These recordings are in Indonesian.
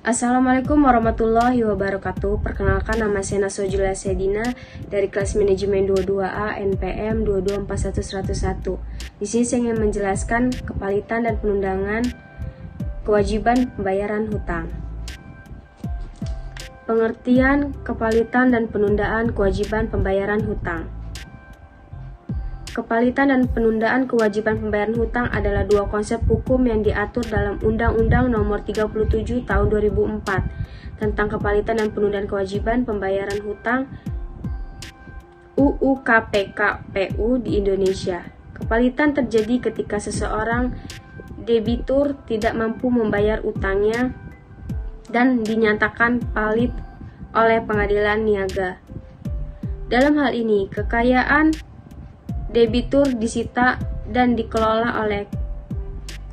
Assalamualaikum warahmatullahi wabarakatuh. Perkenalkan, nama saya Naswa Julia Sedina dari kelas manajemen 22A NPM 2241101. Di sini saya ingin menjelaskan kepalitan dan penundangan kewajiban pembayaran hutang. Pengertian kepalitan dan penundaan kewajiban pembayaran hutang. Kepalitan dan penundaan kewajiban pembayaran hutang adalah dua konsep hukum yang diatur dalam Undang-Undang Nomor 37 Tahun 2004 tentang kepalitan dan penundaan kewajiban pembayaran hutang UU KPKPU di Indonesia. Kepalitan terjadi ketika seseorang debitur tidak mampu membayar utangnya dan dinyatakan palit oleh pengadilan niaga. Dalam hal ini, kekayaan debitur disita dan dikelola oleh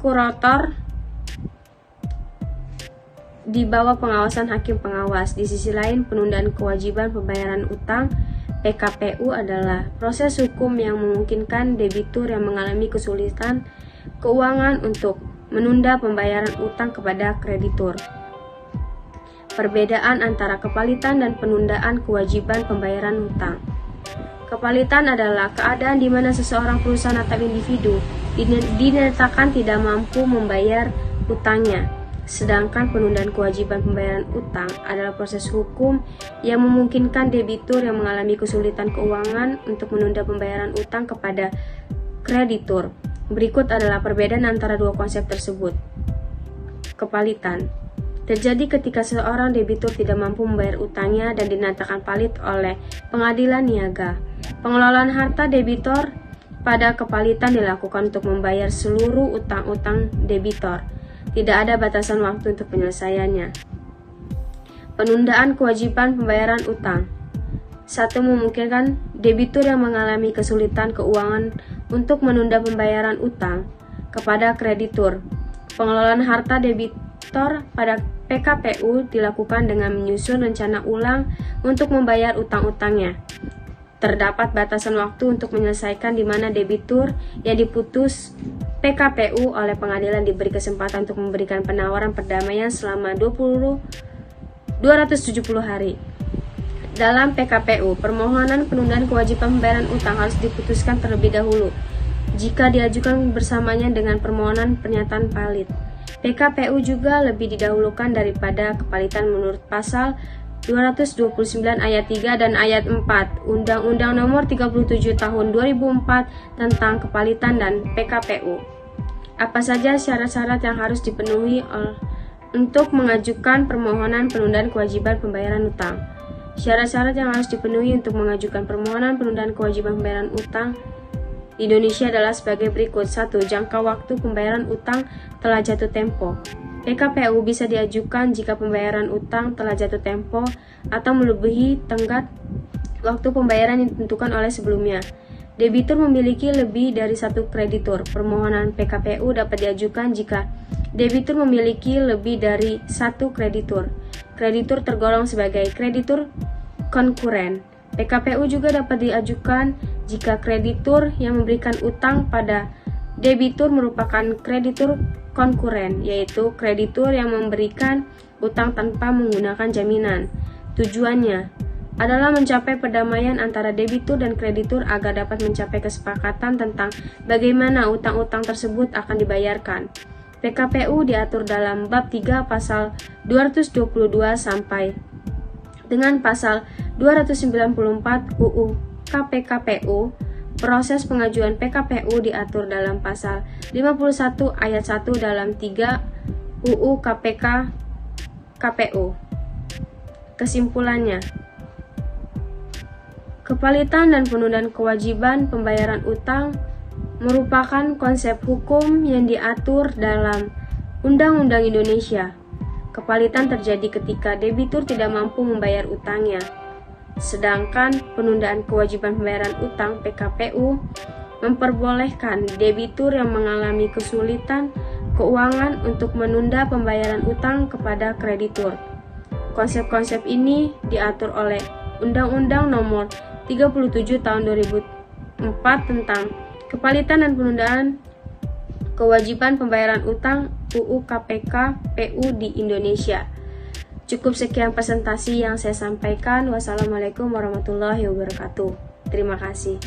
kurator di bawah pengawasan hakim pengawas. Di sisi lain, penundaan kewajiban pembayaran utang PKPU adalah proses hukum yang memungkinkan debitur yang mengalami kesulitan keuangan untuk menunda pembayaran utang kepada kreditur. Perbedaan antara kepalitan dan penundaan kewajiban pembayaran hutang. Kepalitan adalah keadaan di mana seseorang perusahaan atau individu dinyatakan tidak mampu membayar utangnya. Sedangkan penundaan kewajiban pembayaran utang adalah proses hukum yang memungkinkan debitur yang mengalami kesulitan keuangan untuk menunda pembayaran utang kepada kreditur. Berikut adalah perbedaan antara dua konsep tersebut. Kepalitan terjadi ketika seorang debitur tidak mampu membayar utangnya dan dinyatakan palit oleh pengadilan niaga. Pengelolaan harta debitor pada kepalitan dilakukan untuk membayar seluruh utang-utang debitor. Tidak ada batasan waktu untuk penyelesaiannya. Penundaan kewajiban pembayaran utang. 1. Memungkinkan debitur yang mengalami kesulitan keuangan untuk menunda pembayaran utang kepada kreditur. Pengelolaan harta debitor pada PKPU dilakukan dengan menyusun rencana ulang untuk membayar utang-utangnya. Terdapat batasan waktu untuk menyelesaikan di mana debitur yang diputus PKPU oleh pengadilan diberi kesempatan untuk memberikan penawaran perdamaian selama 270 hari. Dalam PKPU, permohonan penundaan kewajiban pembayaran utang harus diputuskan terlebih dahulu jika diajukan bersamanya dengan permohonan pernyataan palit. PKPU juga lebih didahulukan daripada kepalitan menurut pasal 229 ayat 3 dan ayat 4 Undang-Undang Nomor 37 Tahun 2004 tentang kepalitan dan PKPU. Apa saja syarat-syarat yang harus dipenuhi untuk mengajukan permohonan penundaan kewajiban pembayaran utang? Syarat-syarat yang harus dipenuhi untuk mengajukan permohonan penundaan kewajiban pembayaran utang di Indonesia adalah sebagai berikut. 1. Jangka waktu pembayaran utang telah jatuh tempo. PKPU bisa diajukan jika pembayaran utang telah jatuh tempo atau melebihi tenggat waktu pembayaran yang ditentukan oleh sebelumnya. Debitur memiliki lebih dari satu kreditur. Permohonan PKPU dapat diajukan jika debitur memiliki lebih dari satu kreditur. Kreditur tergolong sebagai kreditur konkuren. PKPU juga dapat diajukan jika kreditur yang memberikan utang pada debitur merupakan kreditur konkuren, yaitu kreditur yang memberikan utang tanpa menggunakan jaminan. Tujuannya adalah mencapai perdamaian antara debitur dan kreditur agar dapat mencapai kesepakatan tentang bagaimana utang-utang tersebut akan dibayarkan. PKPU diatur dalam bab 3 pasal 222 sampai dengan pasal 294 UU KPKPU. Proses pengajuan PKPU diatur dalam pasal 51 ayat 1 dalam 3 UU KPKPU. Kesimpulannya, kepalitan dan penundaan kewajiban pembayaran utang merupakan konsep hukum yang diatur dalam Undang-Undang Indonesia. Kepalitan terjadi ketika debitur tidak mampu membayar utangnya. Sedangkan penundaan kewajiban pembayaran utang PKPU memperbolehkan debitur yang mengalami kesulitan keuangan untuk menunda pembayaran utang kepada kreditur. Konsep-konsep ini diatur oleh Undang-Undang Nomor 37 Tahun 2004 tentang kepalitan dan penundaan kewajiban pembayaran utang UU KPKPU di Indonesia. Cukup sekian presentasi yang saya sampaikan. Wassalamualaikum warahmatullahi wabarakatuh. Terima kasih.